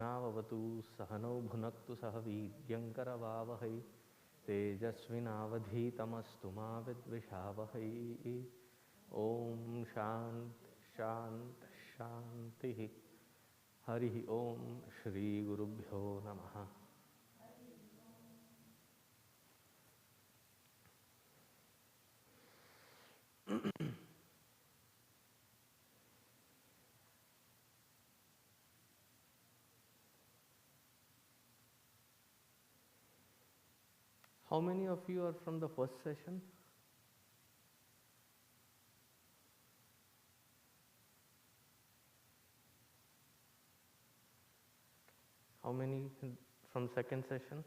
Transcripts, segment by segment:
नावतु सहनौ भुनक्तु सह वीर्यङ्करवावहै तेजस्विनावधीतमस्तु मा विद्विषावहै। ॐ शान्तिः। हरिः ॐ श्रीगुरुभ्यो नमः। How many of you are from the first session? How many from second session?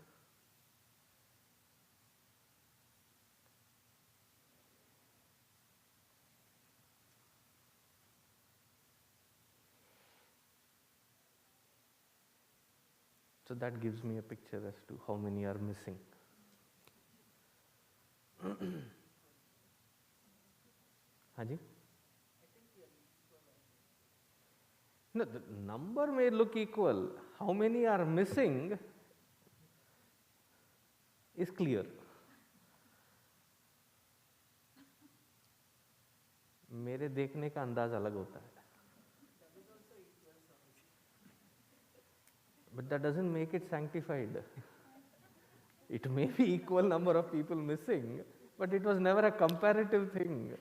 So that gives me a picture as to how many are missing. Haji? No, the number may look equal. How many are missing is clear. मेरे देखने का अंदाज अलग होता है. But that doesn't make it sanctified. It may be equal number of people missing, but it was never a comparative thing.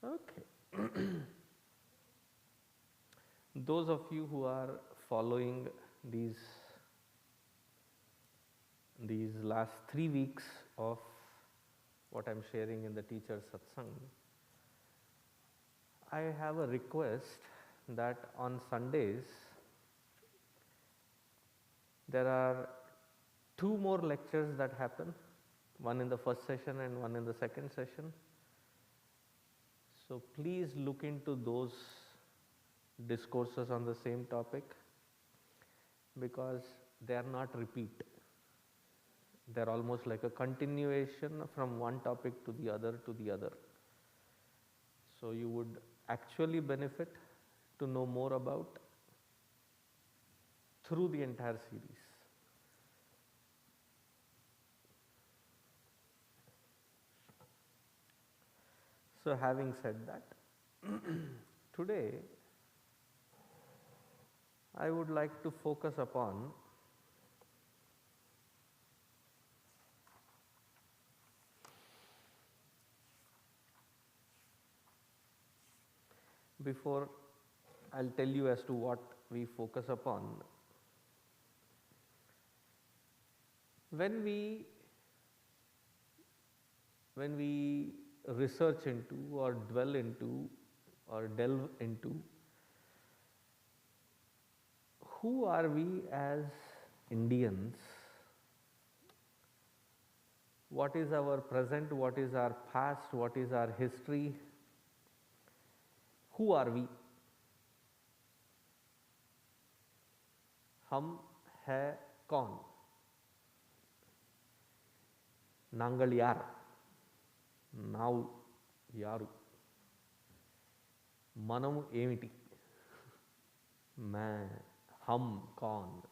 Okay. Those of you who are following these last 3 weeks of what I'm sharing in the teacher's satsang, I have a request that on Sundays there are 2 more lectures that happen, one in the first session and one in the second session. So please look into those discourses on the same topic, because they are not repeat. They are almost like a continuation from one topic to the other to the other. So you would actually benefit to know more about through the entire series. So having said that, today I would like to focus upon before I'll tell you as to what we focus upon. When we research into or dwell into or delve into who are we as Indians, what is our present, what is our past, what is our history, who are we? हम है कौन? नांगल यार, नाव यारू, मनम Amity, मैं, हम कौन?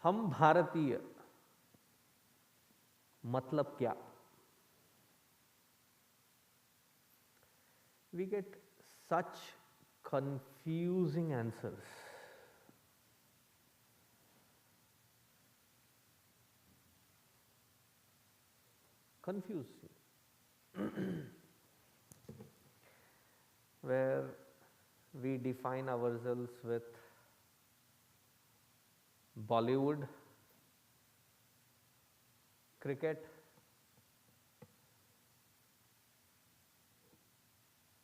हम भारतीय, मतलब क्या? We get such confusing answers. Confusing. Where we define ourselves with Bollywood, cricket,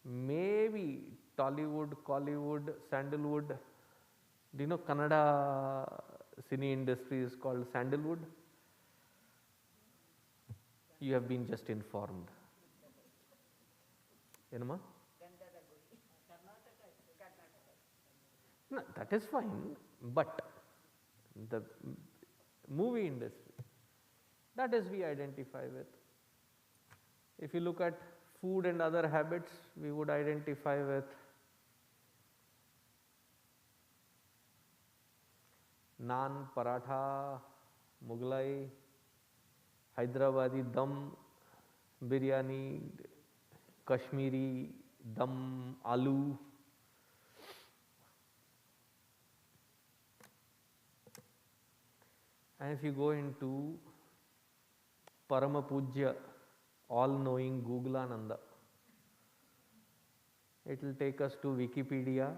maybe Tollywood, Collywood, Sandalwood. Do you know Kannada cine industry is called Sandalwood? You have been just informed. Enama? No, that is fine, but movie industry. That is we identify with. If you look at food and other habits, we would identify with naan, paratha, Mughlai, Hyderabadi dum, biryani, Kashmiri dum, aloo. And if you go into Parama Pujya, all-knowing Googlananda, it will take us to Wikipedia,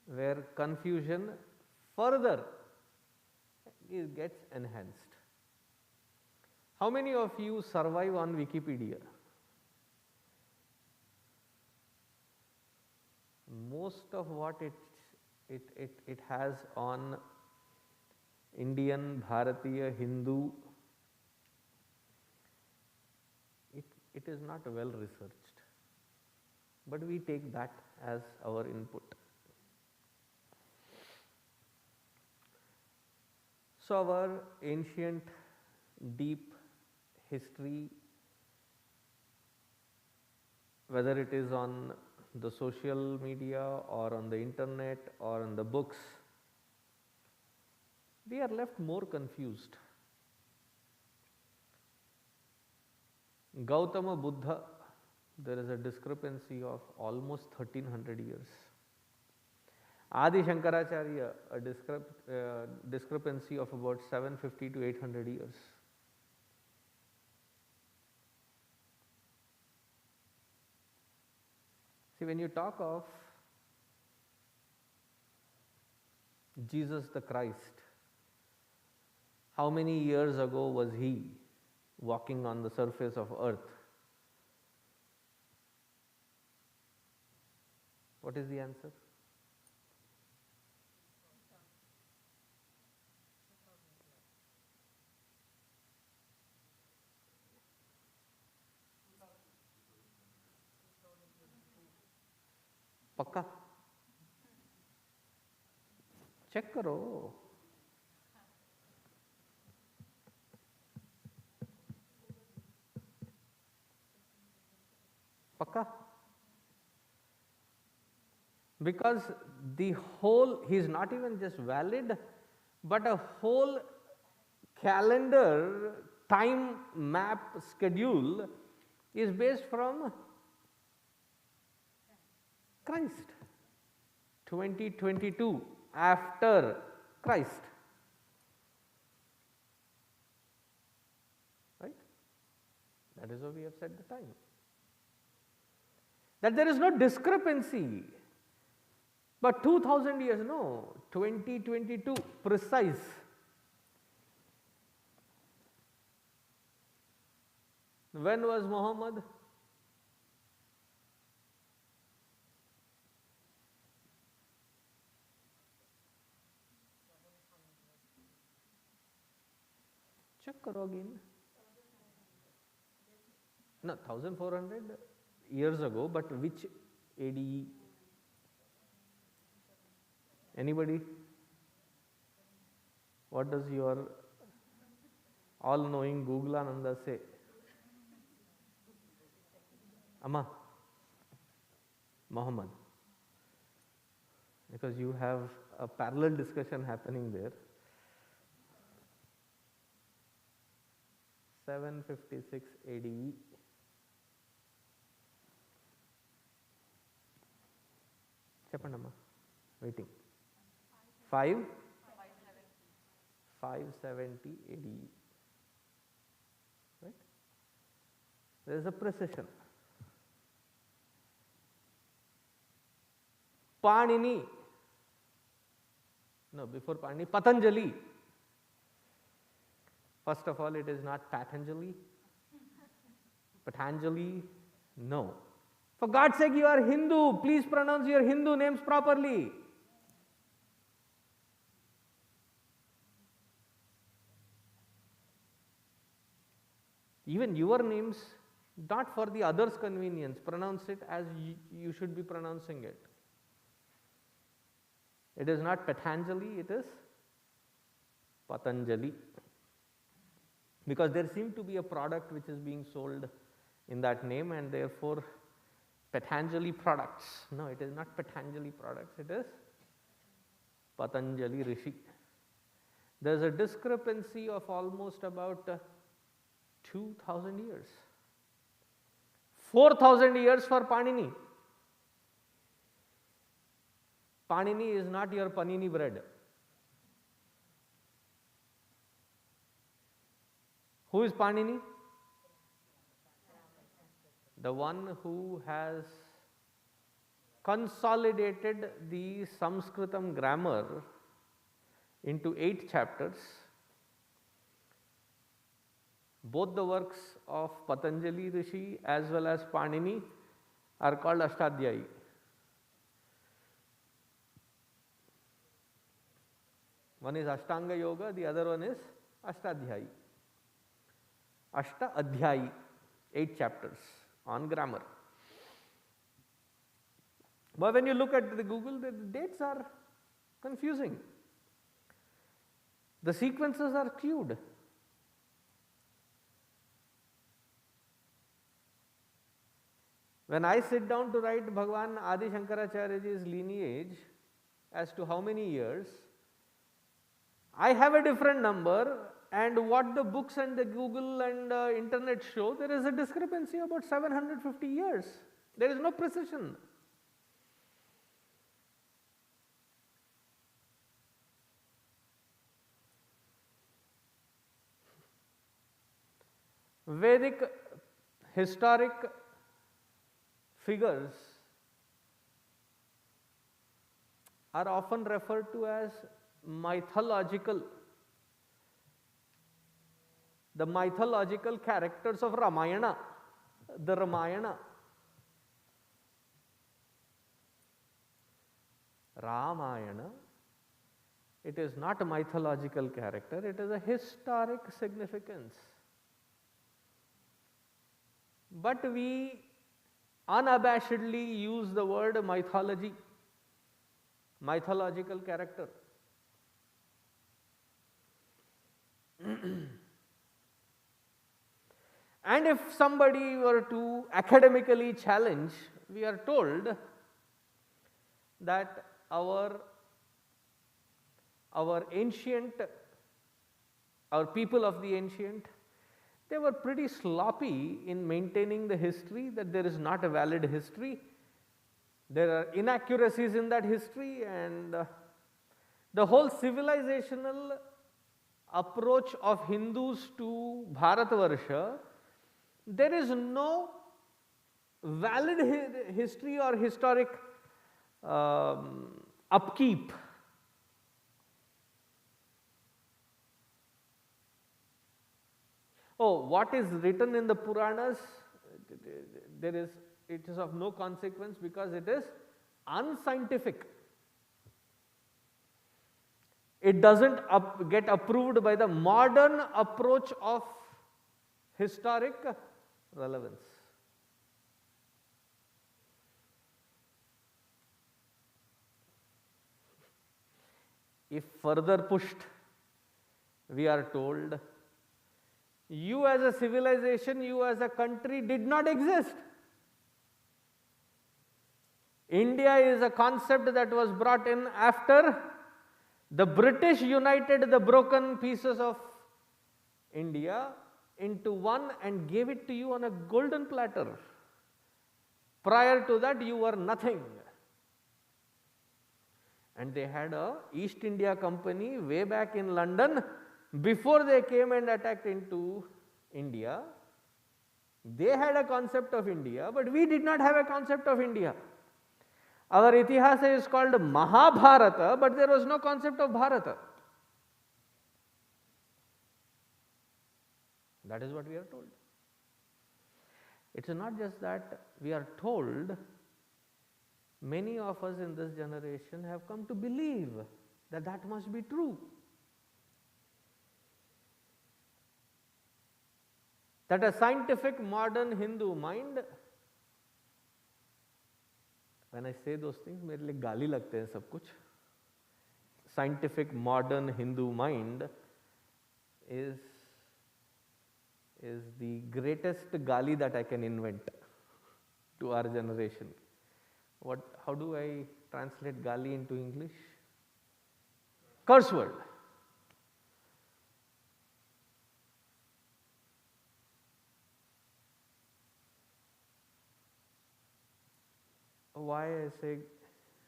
where confusion further gets enhanced. How many of you survive on Wikipedia? Most of what it has on Indian, Bharatiya, Hindu, it is not well researched, but we take that as our input. So our ancient, deep history, whether it is on the social media or on the internet or on the books, we are left more confused. Gautama Buddha, there is a discrepancy of almost 1300 years. Adi Shankaracharya, a discrepancy of about 750 to 800 years. See, when you talk of Jesus the Christ, how many years ago was he walking on the surface of earth? What is the answer? पक्का check करो. पक्का? Because the whole, he is not even just valid, but a whole calendar time map schedule is based from Christ. 2022 after Christ, right? That is how we have set the time. That there is no discrepancy, but 2000 years, no, 2022 precise. When was Muhammad? Check karo again. No, 1400 years ago, but which AD? Anybody? What does your all-knowing Googlananda say? Amma, Muhammad. Because you have a parallel discussion happening there. 756 AD. Cheppandamma. Waiting. 570 AD. Right? There is a precision. Panini. No, before Panini, Patanjali. First of all, it is not Patanjali. Patanjali, no. For God's sake, you are Hindu. Please pronounce your Hindu names properly. Even your names, not for the others' convenience, pronounce it as you should be pronouncing it. It is not Patanjali, it is Patanjali. because there seemed to be a product which is being sold in that name, and therefore Patanjali products. No, it is not Patanjali products, it is Patanjali Rishi. There is a discrepancy of almost about 2000 years, 4000 years for Panini. Panini is not your panini bread. Who is Panini? The one who has consolidated the Sanskritam grammar into 8 chapters. Both the works of Patanjali Rishi as well as Panini are called Ashtadhyayi. One is Ashtanga Yoga, the other one is Ashtadhyayi. Ashta Adhyayi, 8 chapters on grammar. But when you look at the Google, the dates are confusing. The sequences are skewed. When I sit down to write Bhagwan Adi Shankaracharyaji's lineage as to how many years, I have a different number, and what the books and the Google and internet show, there is a discrepancy about 750 years. There is no precision. Vedic historic figures are often referred to as mythological, the mythological characters of Ramayana, the Ramayana. Ramayana, it is not a mythological character, it is a historic significance. But we unabashedly use the word mythology, mythological character. And if somebody were to academically challenge, we are told that our people of the ancient, they were pretty sloppy in maintaining the history, that there is not a valid history. There are inaccuracies in that history, and the whole civilizational approach of Hindus to Bharatvarsha, there is no valid history or historic upkeep. Oh, what is written in the Puranas, it is of no consequence because it is unscientific. It doesn't get approved by the modern approach of historic relevance. If further pushed, we are told, you as a civilization, you as a country did not exist. India is a concept that was brought in after the British united the broken pieces of India into one and gave it to you on a golden platter. Prior to that, you were nothing. And they had a East India Company way back in London. Before they came and attacked into India, they had a concept of India, but we did not have a concept of India. Our Itihasa is called Mahabharata, but there was no concept of Bharata. That is what we are told. It is not just that we are told, many of us in this generation have come to believe that that must be true. That a scientific modern Hindu mind, when I say those things, मेरे लिए गाली लगते हैं सब कुछ. Scientific modern Hindu mind is is the greatest gali that I can invent to our generation. How do I translate gali into English? Curse word. Why I say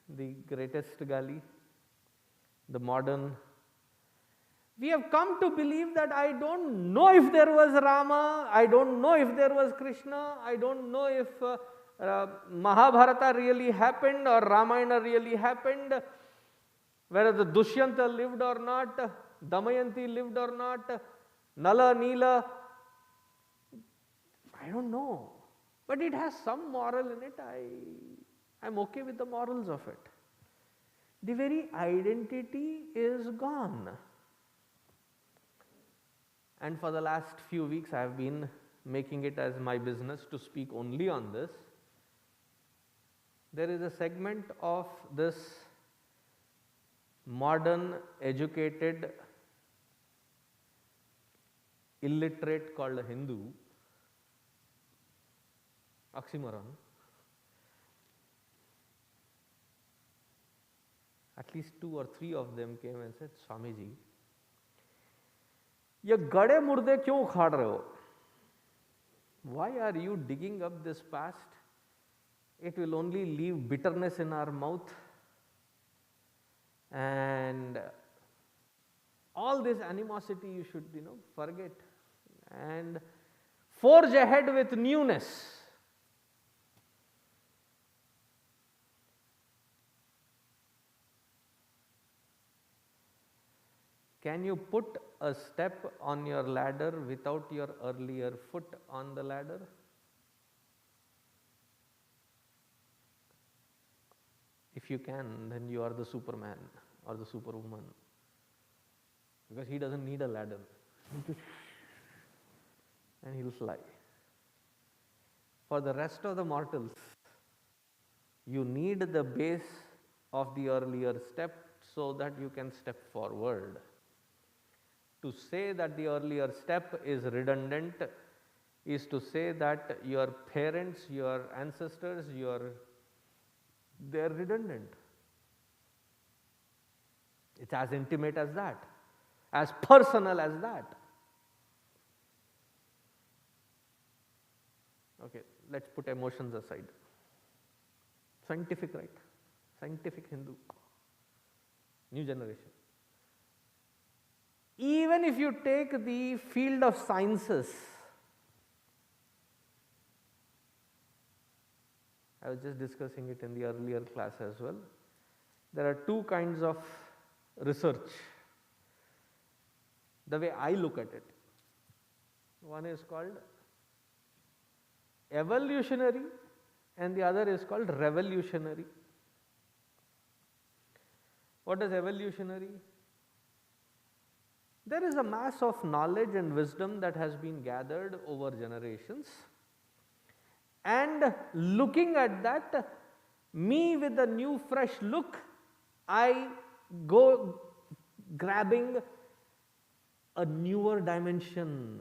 the greatest gali? The modern. We have come to believe that I don't know if there was Rama, I don't know if there was Krishna, I don't know if Mahabharata really happened or Ramayana really happened, whether the Dushyanta lived or not, Damayanti lived or not, Nala, Neela, I don't know. But it has some moral in it, I'm okay with the morals of it. The very identity is gone. And for the last few weeks I have been making it as my business to speak only on this. There is a segment of this modern, educated, illiterate called a Hindu, oxymoron. At least 2 or 3 of them came and said, Swamiji, ये गड़े मुर्दे क्यों उखाड़ रहे हो? Why are you digging up this past? It will only leave bitterness in our mouth, and all this animosity you should forget and forge ahead with newness. Can you put a step on your ladder without your earlier foot on the ladder? If you can, then you are the Superman or the Superwoman, because he doesn't need a ladder and he'll fly. For the rest of the mortals, you need the base of the earlier step so that you can step forward. To say that the earlier step is redundant is to say that your parents, your ancestors, they're redundant. It's as intimate as that, as personal as that. Okay, let's put emotions aside. Scientific, right? Scientific Hindu, new generation. Even if you take the field of sciences, I was just discussing it in the earlier class as well. There are 2 kinds of research, the way I look at it. One is called evolutionary and the other is called revolutionary. What is evolutionary? There is a mass of knowledge and wisdom that has been gathered over generations, and looking at that, me with a new fresh look, I go grabbing a newer dimension,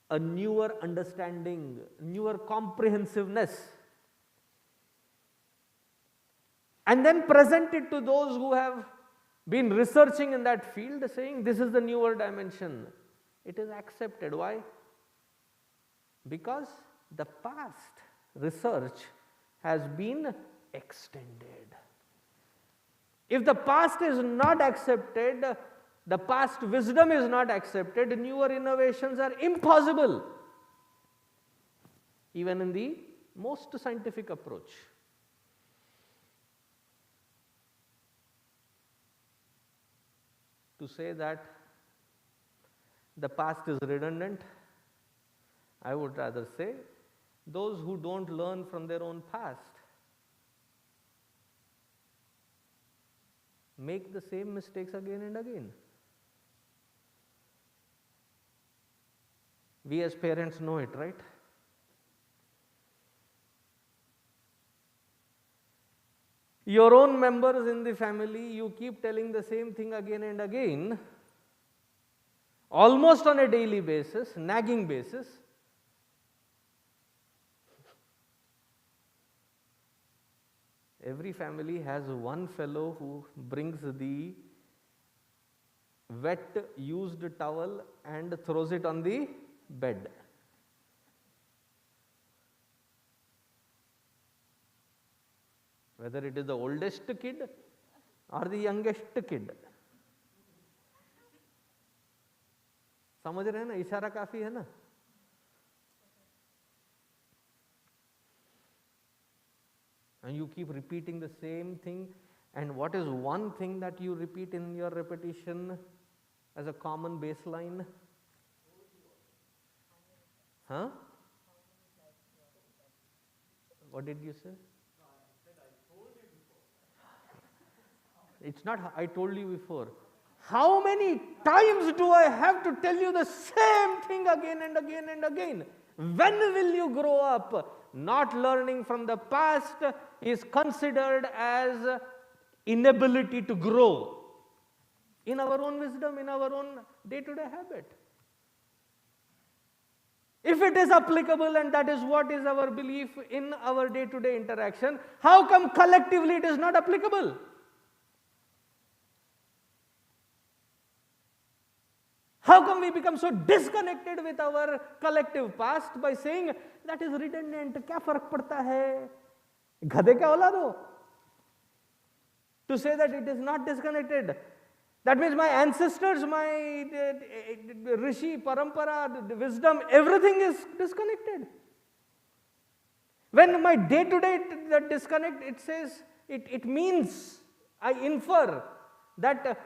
a newer understanding, newer comprehensiveness, and then present it to those who have been researching in that field, saying this is the newer dimension. It is accepted. Why? Because the past research has been extended. If the past is not accepted, the past wisdom is not accepted, newer innovations are impossible, even in the most scientific approach. To say that the past is redundant, I would rather say those who don't learn from their own past make the same mistakes again and again. We as parents know it, right? Your own members in the family, you keep telling the same thing again and again. almost on a daily basis, nagging basis. Every family has one fellow who brings the wet used towel and throws it on the bed. Whether it is the oldest kid or the youngest kid. समझ रहे हैं ना, इशारा काफी है ना. And you keep repeating the same thing. And what is one thing that you repeat in your repetition as a common baseline? Huh? What did you say? It's not I told you before. How many times do I have to tell you the same thing again and again and again? When will you grow up? Not learning from the past is considered as inability to grow in our own wisdom, in our own day-to-day habit. If it is applicable and that is what is our belief in our day-to-day interaction, how come collectively it is not applicable? How come we become so disconnected with our collective past by saying that is redundant, क्या फर्क पड़ता है, गधे क्या औलाद हो? To say that it is not disconnected. That means my ancestors, my rishi, parampara, wisdom, everything is disconnected. When my day-to-day that disconnect, it says, it means, I infer that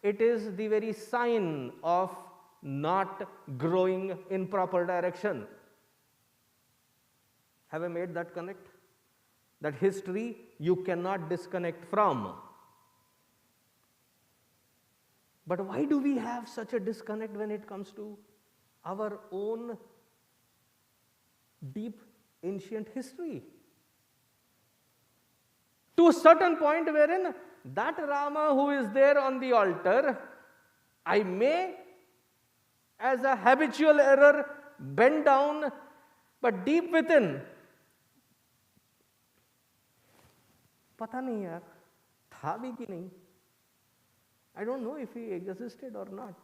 it is the very sign of not growing in proper direction. Have I made that connect? That history you cannot disconnect from. But why do we have such a disconnect when it comes to our own deep ancient history? To a certain point wherein that Rama who is there on the altar, I may, as a habitual error, bend down, but deep within, पता नहीं यार, था भी कि नहीं. I don't know if he existed or not.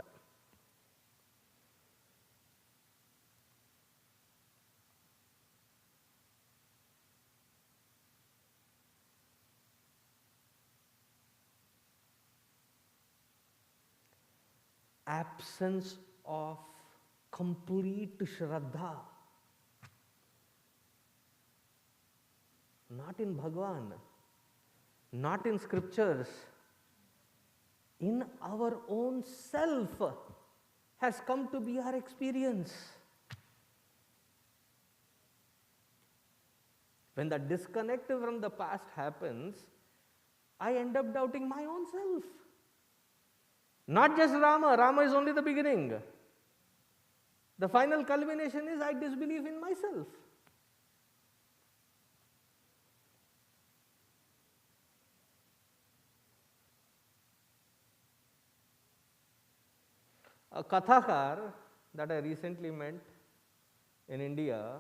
Absence of complete Shraddha. Not in Bhagwan, not in scriptures, in our own self has come to be our experience. When the disconnect from the past happens, I end up doubting my own self. Not just Rama, Rama is only the beginning. The final culmination is I disbelieve in myself. A Kathakar that I recently met in India,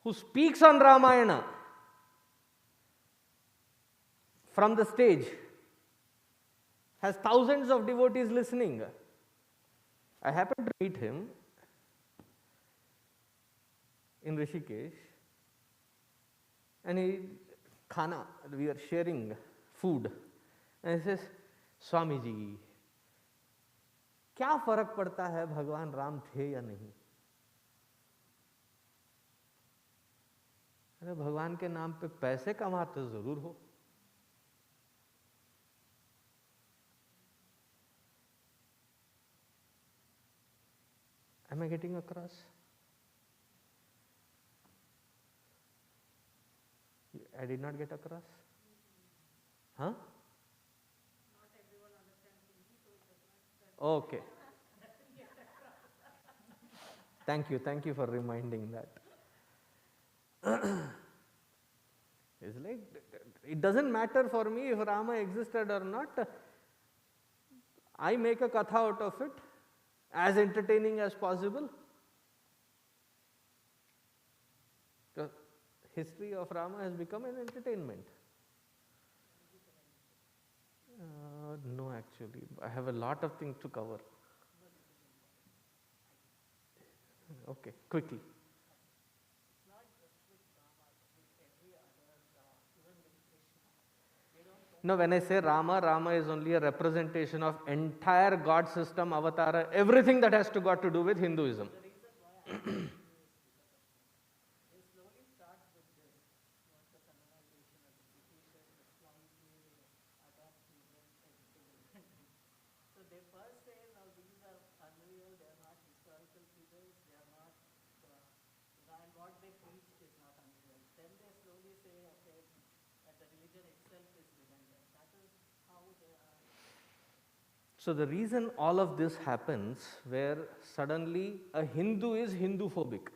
who speaks on Ramayana from the stage, has thousands of devotees listening. I happened to meet him in Rishikesh, and we are sharing food, and he says, Swami ji, क्या फर्क पड़ता है भगवान राम थे या नहीं? अरे भगवान के नाम पे पैसे कमाते जरूर हो. Am I getting across? I did not get across? Huh? Okay. Thank you for reminding that. It's like, it doesn't matter for me if Rama existed or not. I make a katha out of it. as entertaining as possible. The history of Rama has become an entertainment. No, actually, I have a lot of things to cover. Okay, quickly. No, when I say Rama, Rama is only a representation of entire God system, avatara, everything that has to got to do with Hinduism. So the reason all of this happens, where suddenly a Hindu is Hindu-phobic.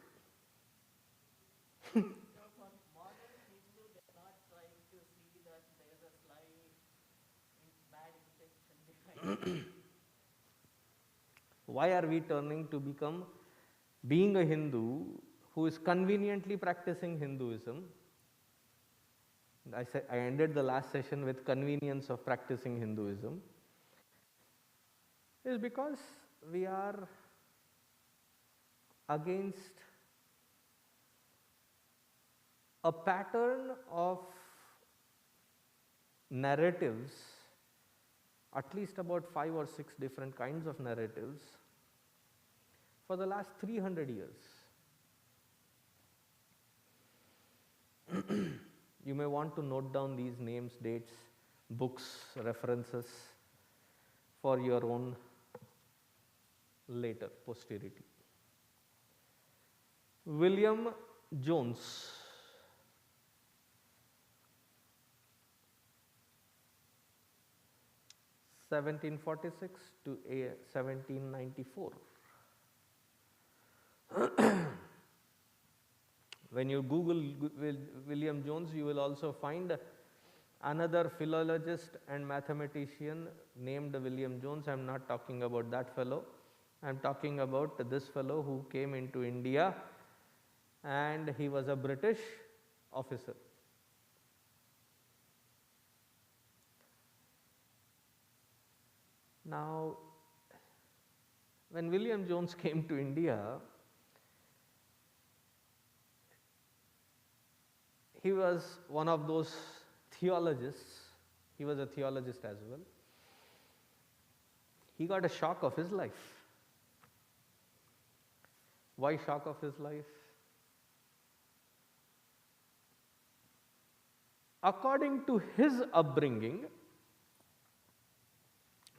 Why are we turning to become being a Hindu who is conveniently practicing Hinduism? I ended the last session with convenience of practicing Hinduism. Is because we are against a pattern of narratives, at least about 5 or 6 different kinds of narratives for the last 300 years. You may want to note down these names, dates, books, references for your own later posterity. William Jones, 1746 to 1794. When you Google William Jones, you will also find another philologist and mathematician named William Jones. I am not talking about that fellow. I am talking about this fellow who came into India, and he was a British officer. Now, when William Jones came to India, he was one of those theologists. He was a theologist as well. He got a shock of his life. Why shock of his life? According to his upbringing,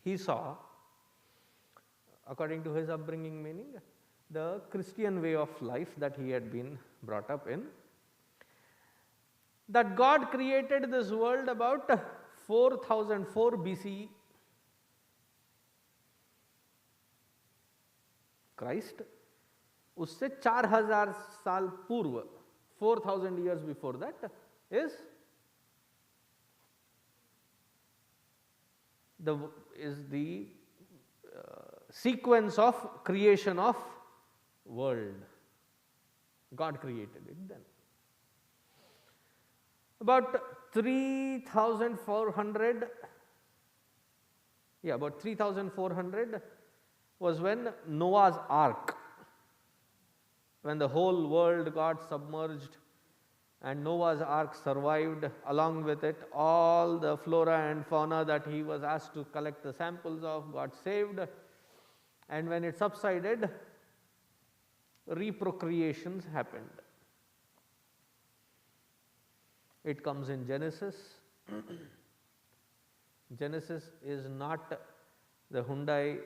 he saw, according to his upbringing meaning, the Christian way of life that he had been brought up in, that God created this world about 4004 BCE. Christ, उससे 4000 साल पूर्व, 4000 years before that, is the sequence of creation of world. God created it then. About 3400, about 3400 was when Noah's Ark, when the whole world got submerged and Noah's Ark survived, along with it all the flora and fauna that he was asked to collect the samples of got saved, and when it subsided, reprocreations happened. It comes in Genesis. Genesis is not the Hyundai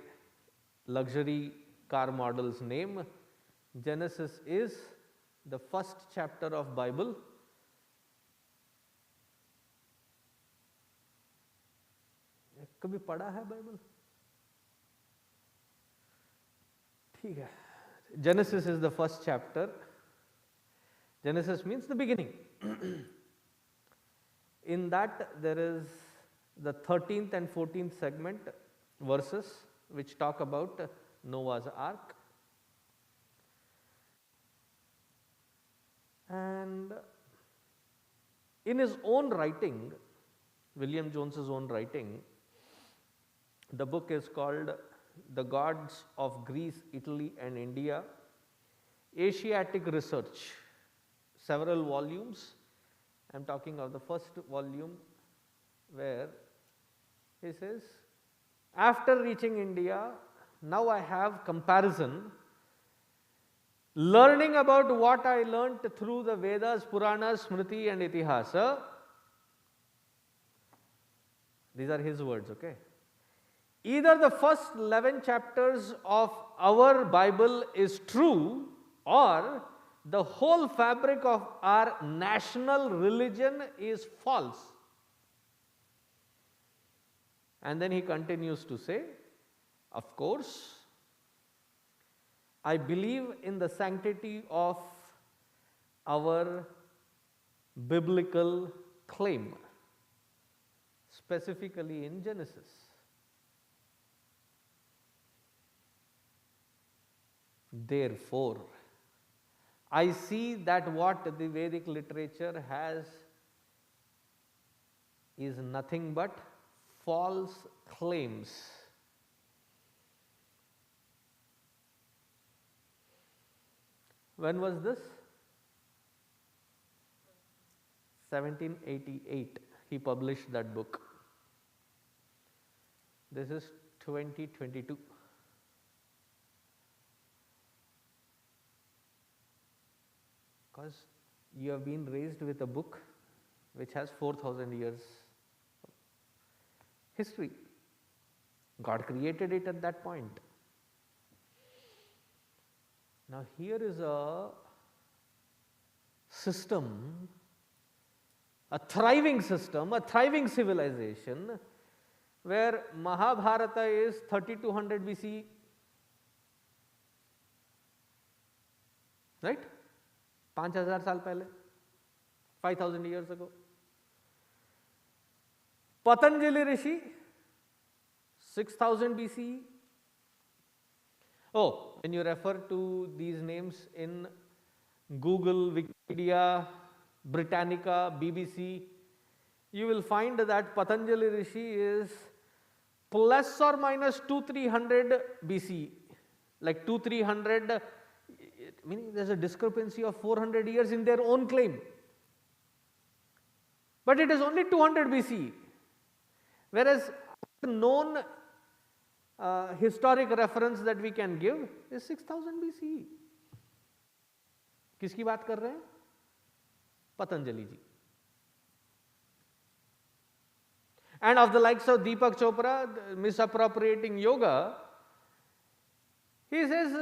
luxury car model's name. Genesis is the first chapter of Bible. कभी पढ़ा है Bible? ठीक है. Genesis is the first chapter. Genesis means the beginning. In that there is the 13th and 14th segment verses which talk about Noah's Ark. And in his own writing, William Jones's own writing, the book is called The Gods of Greece, Italy and India, Asiatic Research, several volumes. I am talking of the first volume, where he says, after reaching India, now I have comparison, learning about what I learnt through the Vedas, Puranas, Smriti and Itihasa. These are his words, okay. Either the first 11 chapters of our Bible is true, or the whole fabric of our national religion is false. And then he continues to say, of course, I believe in the sanctity of our biblical claim, specifically in Genesis. Therefore, I see that what the Vedic literature has is nothing but false claims. When was this? 1788 he published that book. This is 2022. Because you have been raised with a book which has 4,000 years history. God created it at that point. Now here is a system, a thriving system, a thriving civilization, where Mahabharata is 3200 BC, right? 5000 साल पहले, 5000 years ago. Patanjali Rishi, 6000 BCE. Oh, when you refer to these names in Google, Wikipedia, Britannica, BBC, you will find that Patanjali Rishi is plus or minus 2300 BC, like 2300, meaning there is a discrepancy of 400 years in their own claim. But it is only 200 BC, whereas known historic reference that we can give is 6000 BCE. किसकी बात कर रहे हैं? पतंजलि जी. And of the likes of Deepak Chopra misappropriating yoga, he says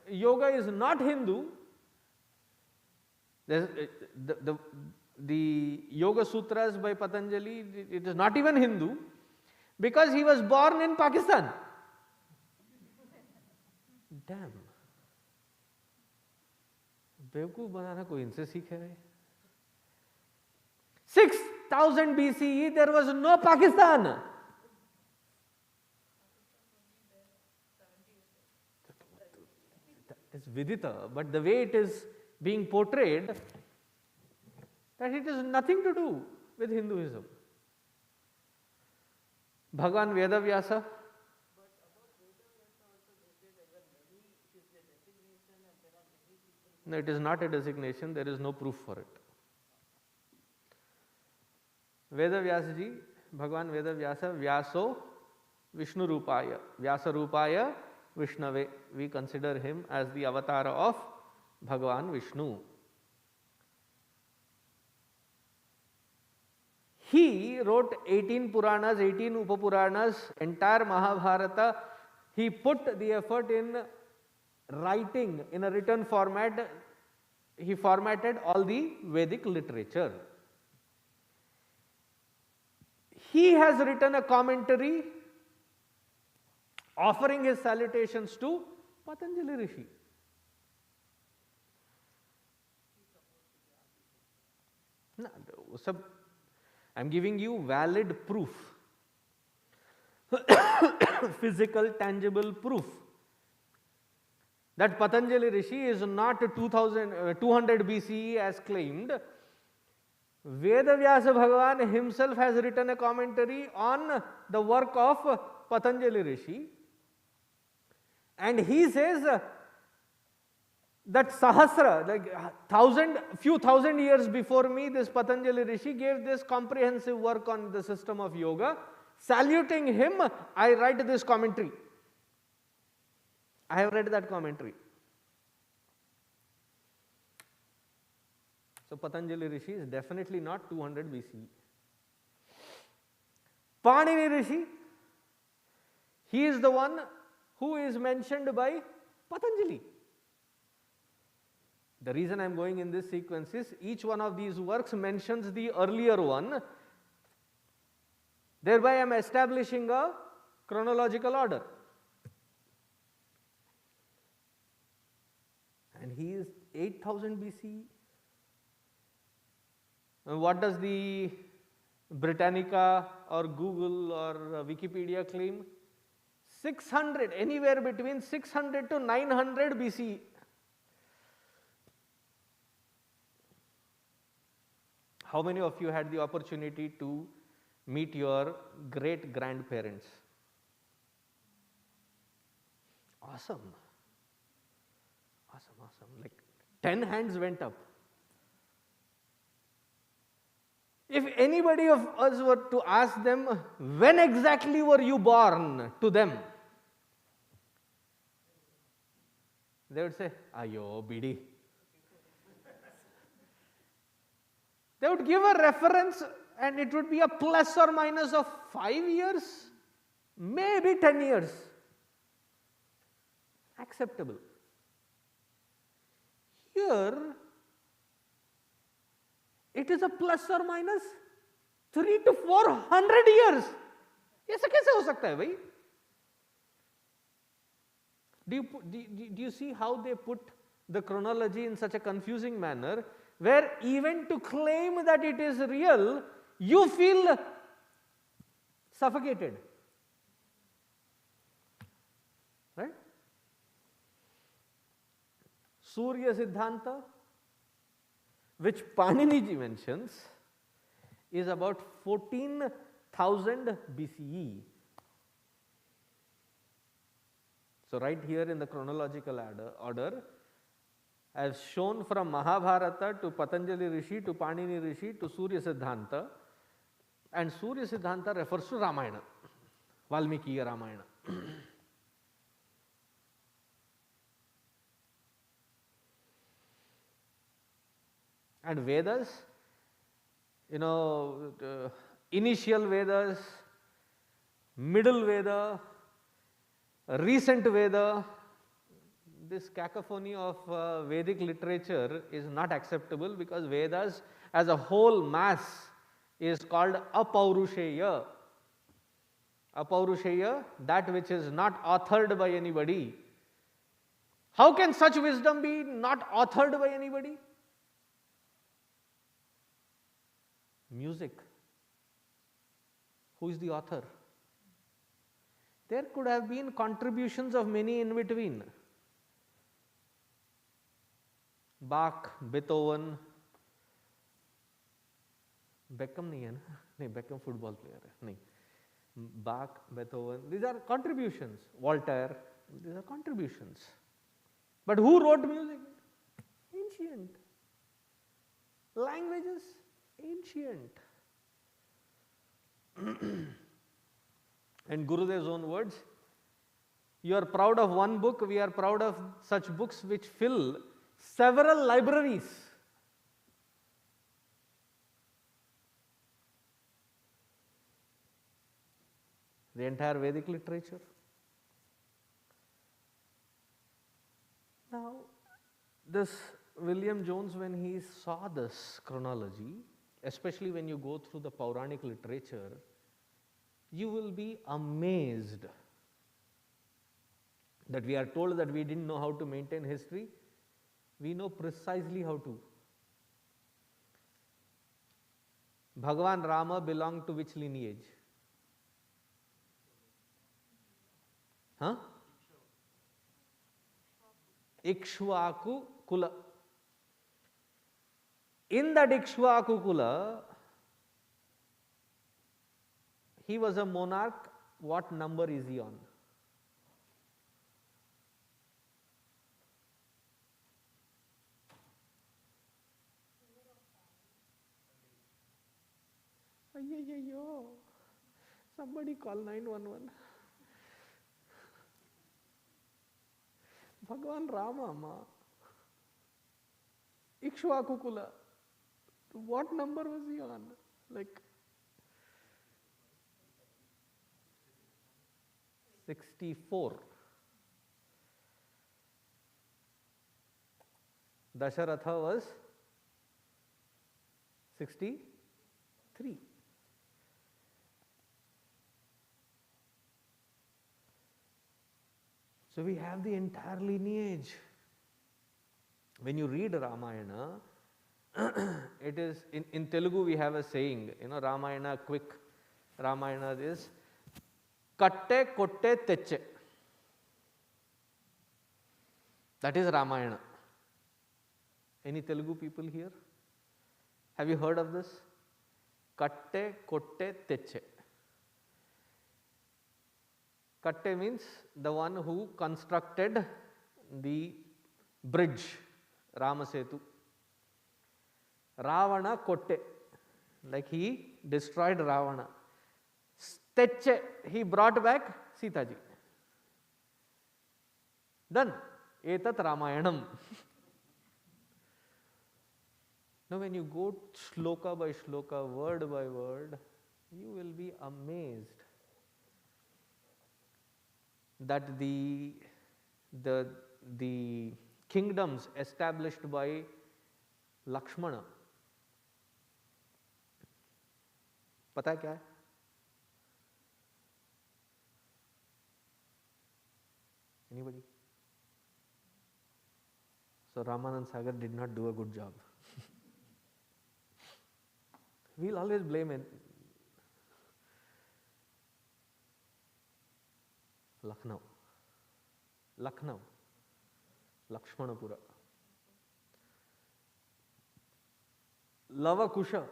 yoga is not Hindu. The Yoga Sutras by Patanjali, it is not even Hindu, because he was born in Pakistan. Damn. बेवकूफ बनाना कोई इनसे सीखे भाई. 6000 BCE there was no Pakistan. That is Vidita, but the way it is being portrayed, that it has nothing to do with Hinduism. Bhagavan Vedavyasa. No, it is not a designation, there is no proof for it. Vedavyasa ji, Bhagavan Vedavyasa, Vyaso Vishnu Rupaya, Vyasa Rupaya Vishnave. We consider him as the avatar of Bhagavan Vishnu. He wrote 18 Puranas, 18 Upapuranas, entire Mahabharata. He put the effort in writing in a written format. He formatted all the Vedic literature. He has written a commentary offering his salutations to Patanjali Rishi. No, I am giving you valid proof, physical, tangible proof That Patanjali Rishi is not 200 BCE as claimed. Vedavyasa Bhagavan himself has written a commentary on the work of Patanjali Rishi, and he says that Sahasra, like few thousand years before me, this Patanjali Rishi gave this comprehensive work on the system of yoga. Saluting him, I write this commentary. I have read that commentary. So Patanjali Rishi is definitely not 200 BCE. Panini Rishi, he is the one who is mentioned by Patanjali. The reason I am going in this sequence is each one of these works mentions the earlier one. Thereby I am establishing a chronological order. And he is 8000 BCE. And what does the Britannica or Google or Wikipedia claim? 600, anywhere between 600 to 900 BCE. How many of you had the opportunity to meet your great grandparents? Awesome. Awesome, awesome. Like 10 hands went up. If anybody of us were to ask them, when exactly were you born, to them, they would say, Ayo, Bidi. They would give a reference and it would be a plus or minus of 5 years, maybe 10 years. Acceptable. Here, it is a plus or minus 300 to 400 years. ऐसा कैसे हो सकता है भाई? Do you see how they put the chronology in such a confusing manner, where even to claim that it is real, you feel suffocated? Right? Surya Siddhanta, which Panini ji mentions, is about 14,000 BCE. So right here in the chronological order, I have shown from Mahabharata to Patanjali Rishi to Panini Rishi to Surya Siddhanta, and Surya Siddhanta refers to Ramayana, Valmiki Ramayana. And Vedas, initial Vedas, middle Veda, recent Veda, this cacophony of Vedic literature is not acceptable, because Vedas as a whole mass is called Apaurusheya. Apaurusheya, that which is not authored by anybody. How can such wisdom be not authored by anybody? Music. Who is the author? There could have been contributions of many in between. Bach, Beethoven, Beckham नहीं है ना? नहीं, Beckham football player है, नहीं. Bach, Beethoven, these are contributions. Voltaire, these are contributions. But who wrote music? Ancient. Languages? Ancient. In Gurudev's own words, you are proud of one book, we are proud of such books which fill several libraries. The entire Vedic literature. Now, this William Jones, when he saw this chronology, especially when you go through the Puranic literature, you will be amazed that we are told that we didn't know how to maintain history. We know precisely how to. Bhagavan Rama belonged to which lineage? Huh? Ikshvaku Kula. In that Ikshvaku Kula, he was a monarch. What number is he on? Ayyo, somebody call 911. Bhagwan Rama, ma. Ikshvaku Kula. What number was he on? Like 64. Dasharatha was 63. So we have the entire lineage. When you read Ramayana, it is in Telugu we have a saying, Ramayana quick. Ramayana is katte kotte teche. That is Ramayana. Any Telugu people here? Have you heard of this? Katte kotte teche. Katte means the one who constructed the bridge, Ramasetu. Ravana kotte, like he destroyed Ravana. Teche, he brought back Sita ji. Done. Etat Ramayanam. Now when you go shloka by shloka, word by word, you will be amazed that the kingdoms established by Lakshmana, पता है क्या है? Anybody? So Ramanand Sagar did not do a good job. We'll always blame it. Lucknow, Lakshmanapura. Lava Kusha,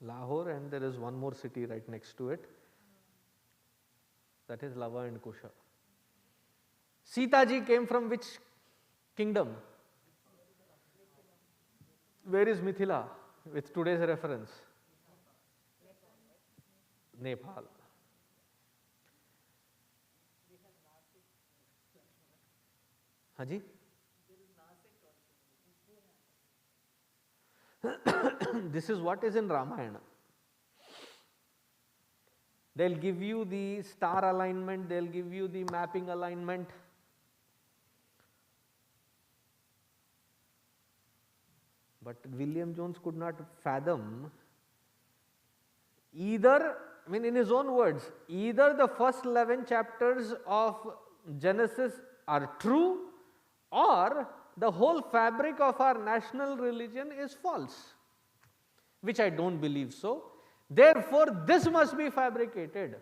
Lahore, and there is one more city right next to it. That is Lava and Kusha. Sita ji came from which kingdom? Where is Mithila with today's reference? Nepal. Haji? This is what is in Ramayana. They'll give you the star alignment, they'll give you the mapping alignment. But William Jones could not fathom either, in his own words, either the first 11 chapters of Genesis are true or the whole fabric of our national religion is false, which I don't believe so. Therefore, this must be fabricated.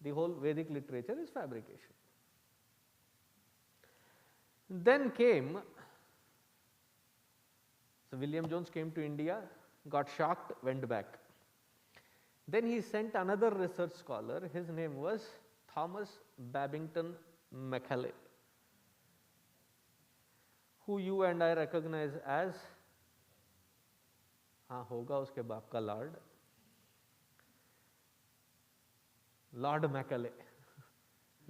The whole Vedic literature is fabrication. Then came, so William Jones came to India, got shocked, went back. Then he sent another research scholar, his name was Thomas Babington Macaulay, who you and I recognize as, हाँ होगा उसके बाप का Lord McClay.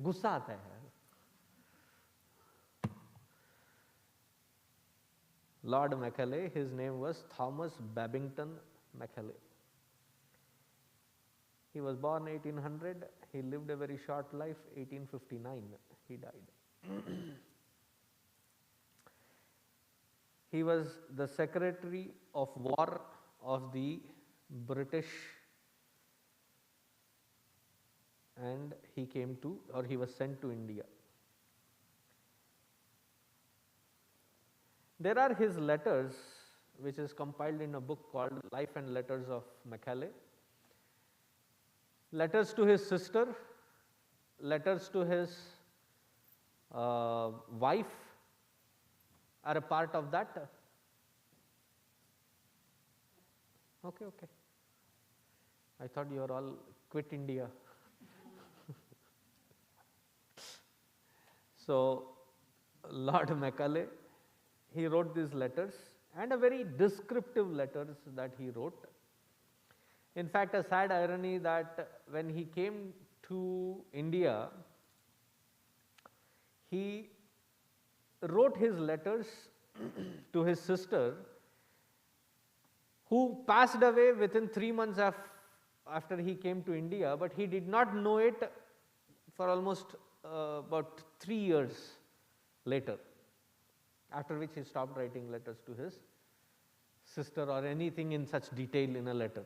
गुस्सा आता है यार. Lord Macaulay, his name was Thomas Babington Macaulay. He was born 1800, he lived a very short life, 1859 he died. He was the Secretary of War of the British, and he was sent to India. There are his letters, which is compiled in a book called Life and Letters of Macaulay. Letters to his sister, letters to his wife are a part of that? Okay, okay. I thought you were all quit India. So, Lord Macaulay, he wrote these letters, and a very descriptive letters that he wrote. In fact, a sad irony that when he came to India, he wrote his letters to his sister, who passed away within 3 months after he came to India, but he did not know it for almost about 3 years later, after which he stopped writing letters to his sister or anything in such detail in a letter.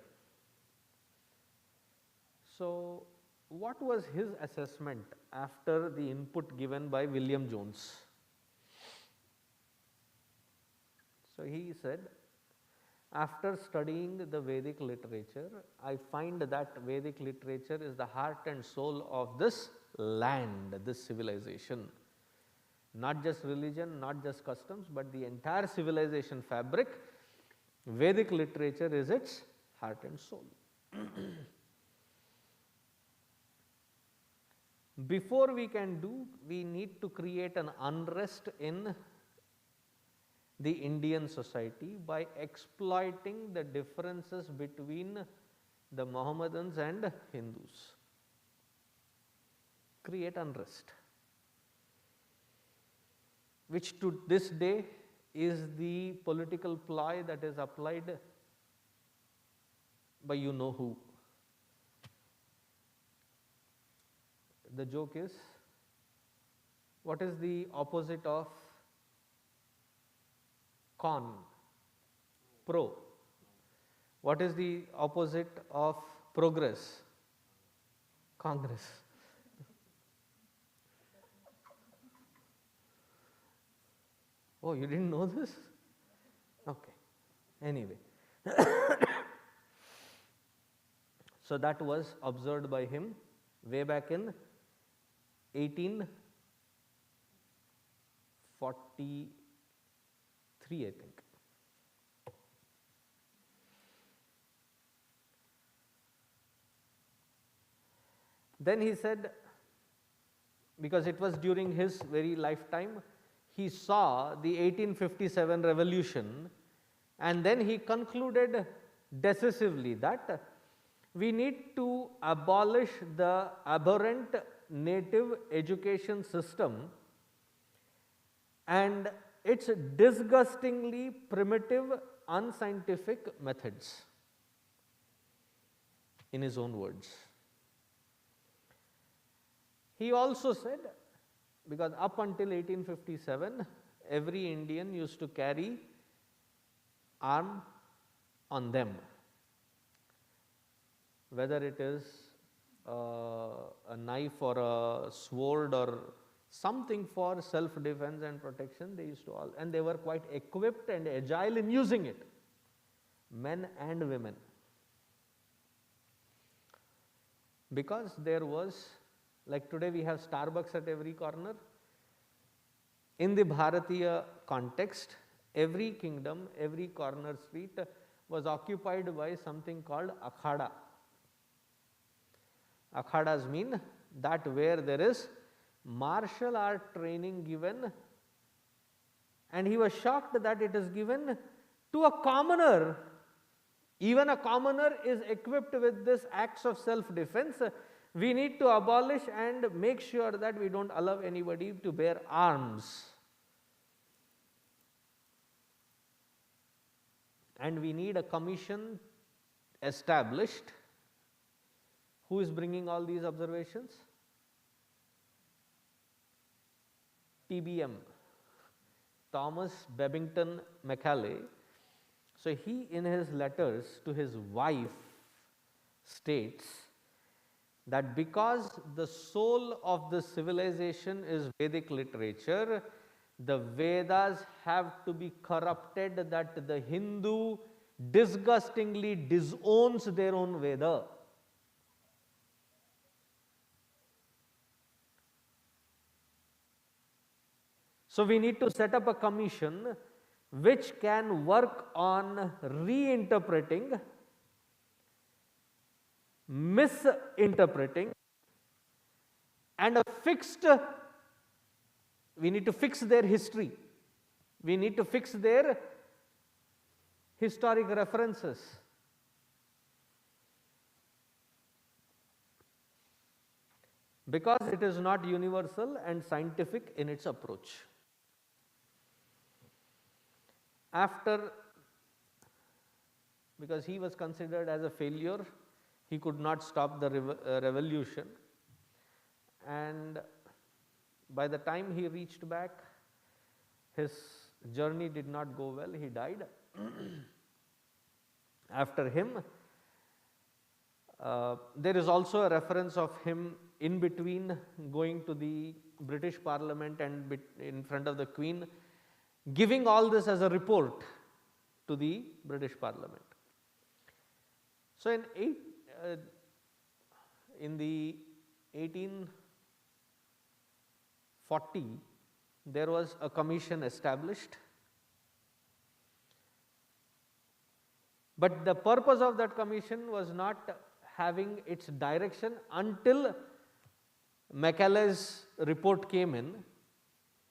So, what was his assessment after the input given by William Jones? So, he said, after studying the Vedic literature, I find that Vedic literature is the heart and soul of this land, this civilization. Not just religion, not just customs, but the entire civilization fabric. Vedic literature is its heart and soul. Before we can do, we need to create an unrest in the Indian society by exploiting the differences between the Mohammedans and Hindus. Create unrest, which to this day is the political ploy that is applied by you know who. The joke is, what is the opposite of con? Pro. What is the opposite of progress? Congress. Oh, you didn't know this? Okay. Anyway. So that was observed by him way back in 1843, I think. Then he said, because it was during his very lifetime, he saw the 1857 revolution, and then he concluded decisively that we need to abolish the abhorrent native education system and its disgustingly primitive, unscientific methods, in his own words. He also said, because up until 1857, every Indian used to carry arm on them, whether it is a knife or a sword or something for self-defense and protection. They used to all, and they were quite equipped and agile in using it, men and women, because there was, like today we have Starbucks at every corner. In the Bharatiya context, every kingdom, every corner street was occupied by something called akhada. Akhadas mean that where there is martial art training given, and he was shocked that it is given to a commoner. Even a commoner is equipped with this acts of self-defense. We need to abolish and make sure that we don't allow anybody to bear arms. And we need a commission established. Who is bringing all these observations? TBM, Thomas Babington Macaulay. So he, in his letters to his wife, states that because the soul of the civilization is Vedic literature, the Vedas have to be corrupted, that the Hindu disgustingly disowns their own Veda. So we need to set up a commission which can work on reinterpreting, misinterpreting, and we need to fix their history. We need to fix their historic references. Because it is not universal and scientific in its approach. Because he was considered as a failure, he could not stop the revolution, and by the time he reached back, his journey did not go well, he died. After him, there is also a reference of him in between going to the British Parliament and in front of the Queen, giving all this as a report to the British Parliament. So in the 1840, there was a commission established, but the purpose of that commission was not having its direction until Macaulay's report came in,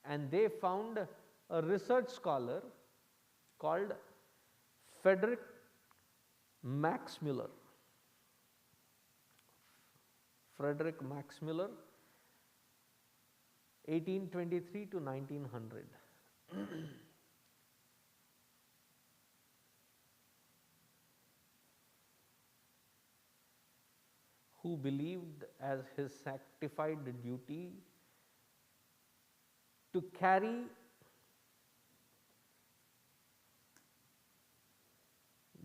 and they found a research scholar called Frederick Max Muller. Frederick Max Muller, 1823 to 1900. Who believed as his sanctified duty to carry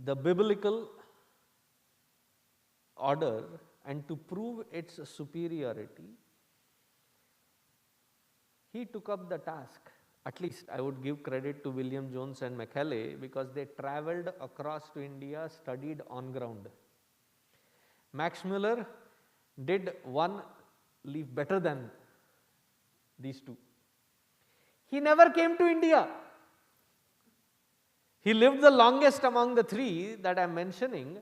the biblical order and to prove its superiority. He took up the task. At least I would give credit to William Jones and Macaulay, because they travelled across to India, studied on ground. Max Muller did one leaf better than these two. He never came to India. He lived the longest among the three that I am mentioning,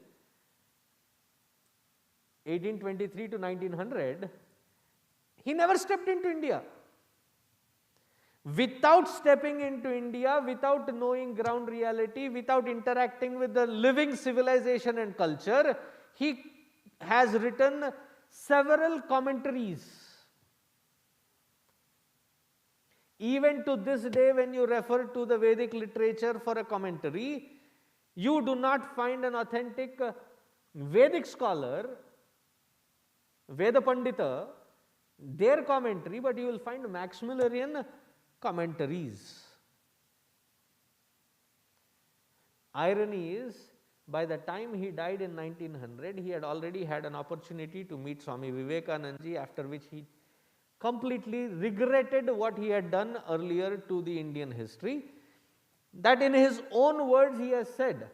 1823 to 1900. He never stepped into India. Without stepping into India, without knowing ground reality, without interacting with the living civilization and culture, he has written several commentaries. Even to this day, when you refer to the Vedic literature for a commentary, you do not find an authentic Vedic scholar, Veda Pandita, their commentary, but you will find Maximilian commentaries. Irony is, by the time he died in 1900, he had already had an opportunity to meet Swami Vivekananda, after which he completely regretted what he had done earlier to the Indian history. That in his own words he has said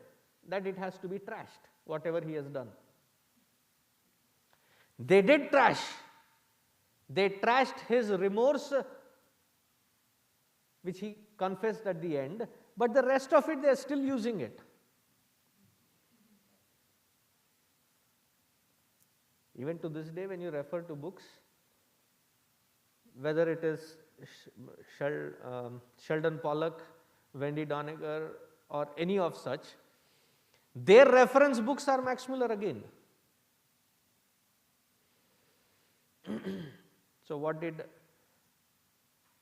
that it has to be trashed, whatever he has done. They did trash. They trashed his remorse, which he confessed at the end, but the rest of it they are still using it. Even to this day, when you refer to books, whether it is Sheldon Pollock, Wendy Doniger, or any of such, their reference books are Max Muller again. So what did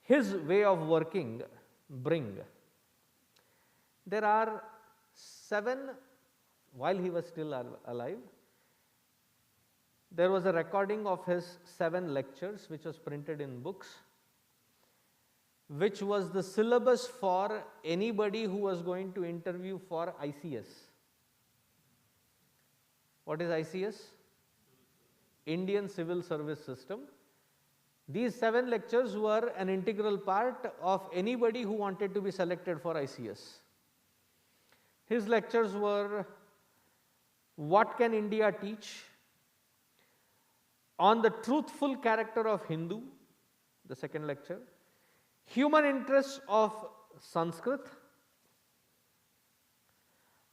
his way of working bring? There are 7, while he was still alive, there was a recording of his 7 lectures which was printed in books, which was the syllabus for anybody who was going to interview for ICS. What is ICS? Indian Civil Service System. These 7 lectures were an integral part of anybody who wanted to be selected for ICS. His lectures were what can India teach, on the truthful character of Hindu, the second lecture, human interests of Sanskrit,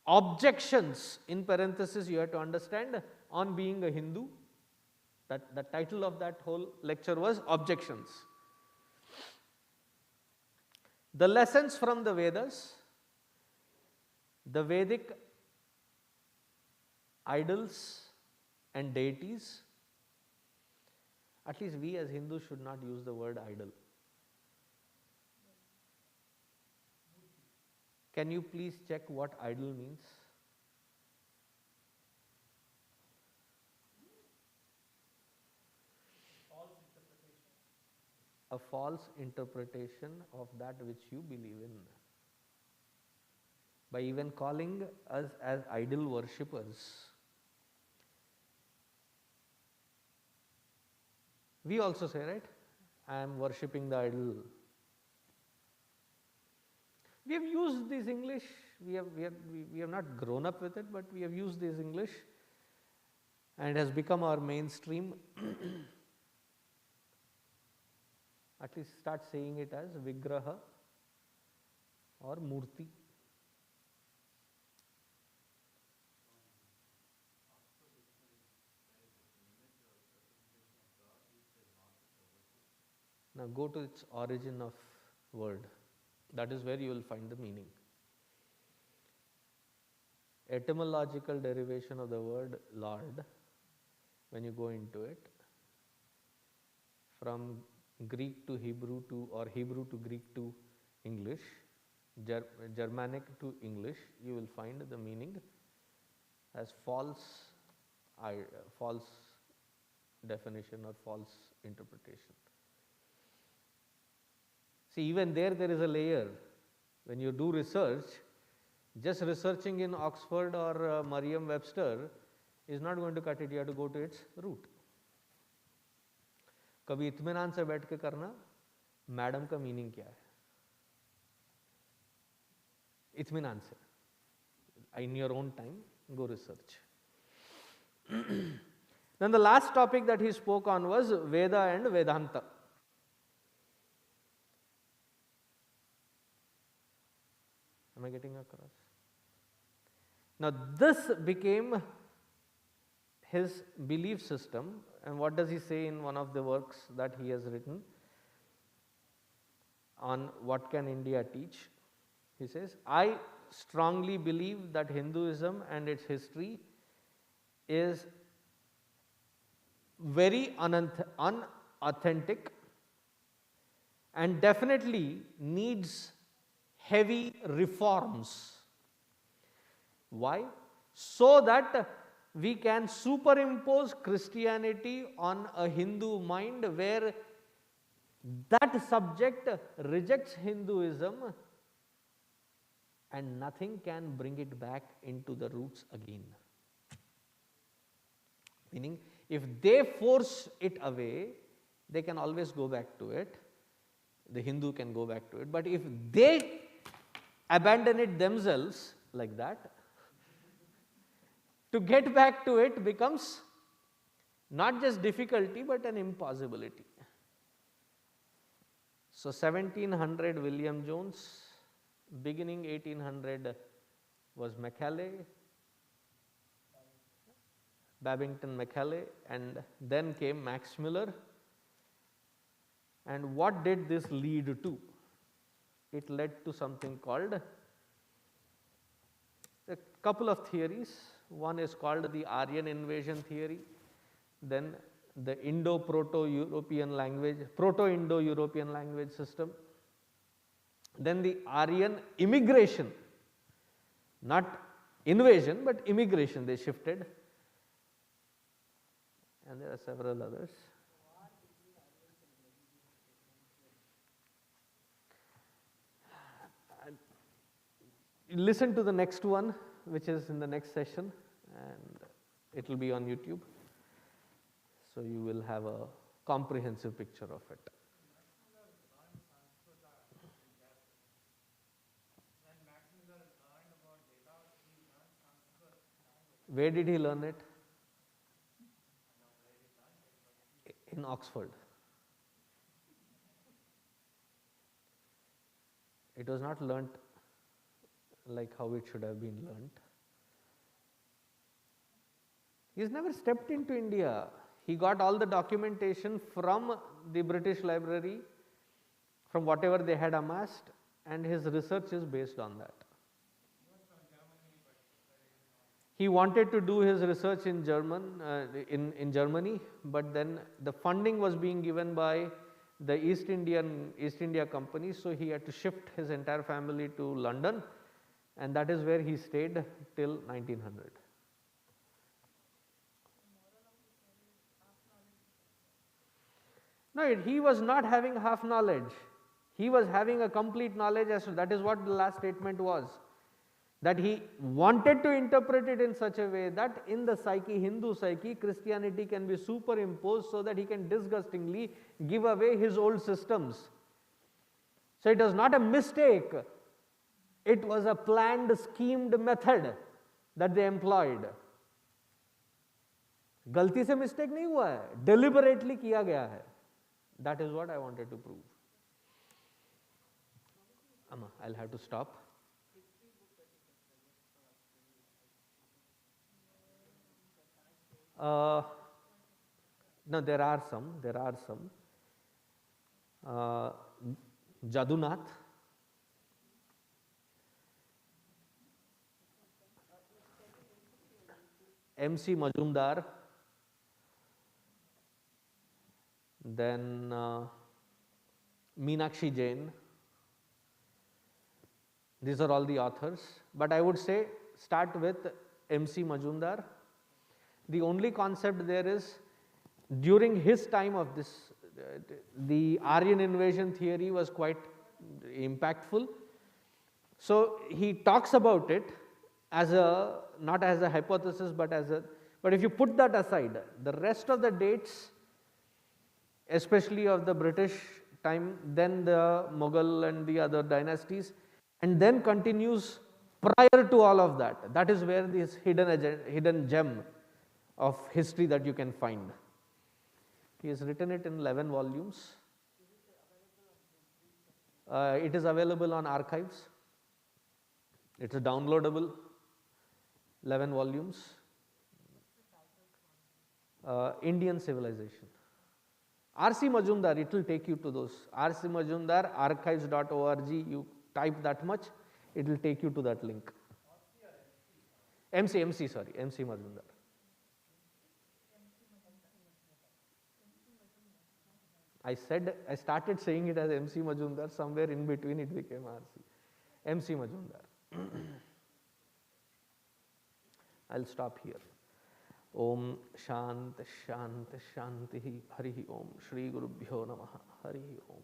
objections, in parenthesis you have to understand, on being a Hindu. That the title of that whole lecture was Objections. The lessons from the Vedas, the Vedic idols and deities. At least we as Hindus should not use the word idol. Can you please check what idol means? A false interpretation of that which you believe in. By even calling us as idol worshippers, we also say, right, I am worshipping the idol. We have used this English, we have not grown up with it, but we have used this English and it has become our mainstream. At least start saying it as Vigraha or Murti. Now go to its origin of word. That is where you will find the meaning. Etymological derivation of the word Lord, when you go into it, from Greek to Hebrew to, or Hebrew to Greek to English, Germanic to English, you will find the meaning as false definition or false interpretation. See, even there is a layer. When you do research, just researching in Oxford or Merriam-Webster is not going to cut it. You have to go to its root. कभी इत्मीनान से बैठ के करना, madam का meaning क्या है? इत्मीनान से. In your own time, go research. Then the last topic that he spoke on was Veda and Vedanta. Am I getting across? Now this became his belief system, and what does he say in one of the works that he has written on what can India teach? He says, I strongly believe that Hinduism and its history is very unauthentic and definitely needs heavy reforms. Why? So that we can superimpose Christianity on a Hindu mind where that subject rejects Hinduism and nothing can bring it back into the roots again. Meaning, if they force it away, they can always go back to it. The Hindu can go back to it. But if they abandon it themselves like that, to get back to it becomes not just difficulty but an impossibility. So 1700 William Jones, beginning 1800 was Macaulay, Babington Macaulay, and then came Max Muller. And what did this lead to? It led to something called a couple of theories. One is called the Aryan invasion theory, then the Indo-Proto-European language, Proto-Indo-European language system, then the Aryan immigration, not invasion but immigration, they shifted, and there are several others. Listen to the next one, which is in the next session, and it will be on YouTube. So you will have a comprehensive picture of it. Where did he learn it? In Oxford. It was not learnt like how it should have been learnt. He's never stepped into India. He got all the documentation from the British Library, from whatever they had amassed, and his research is based on that. He wanted to do his research in Germany, but then the funding was being given by the East India Company, so he had to shift his entire family to London, and that is where he stayed till 1900. No, he was not having half knowledge. He was having a complete knowledge, as that is what the last statement was. That he wanted to interpret it in such a way that in the psyche, Hindu psyche, Christianity can be superimposed so that he can disgustingly give away his old systems. So it was not a mistake. It was a planned, schemed method that they employed. गलती से mistake नहीं हुआ है, deliberately किया गया है. That is what I wanted to prove. Amma, I'll have to stop. No, there are some. Jadunath, MC Majumdar, then Meenakshi Jain. These are all the authors, but I would say start with MC Majumdar. The only concept there is, during his time of this, the Aryan invasion theory was quite impactful. So he talks about it as a, not as a hypothesis, but as a, but if you put that aside, the rest of the dates, especially of the British time, then the Mughal and the other dynasties, and then continues prior to all of that. That is where this hidden gem of history that you can find. He has written it in 11 volumes. It is available on archives. It is downloadable, 11 volumes. Indian Civilization. R.C. Majumdar, it will take you to those. R.C. Majumdar, archives.org, you type that much, it will take you to that link. MC Majumdar. I started saying it as MC Majumdar, somewhere in between it became RC. MC Majumdar. I'll stop here. Om Shant Shant Shanti Hari Om Shri Gurubhyo Namaha Hari Om.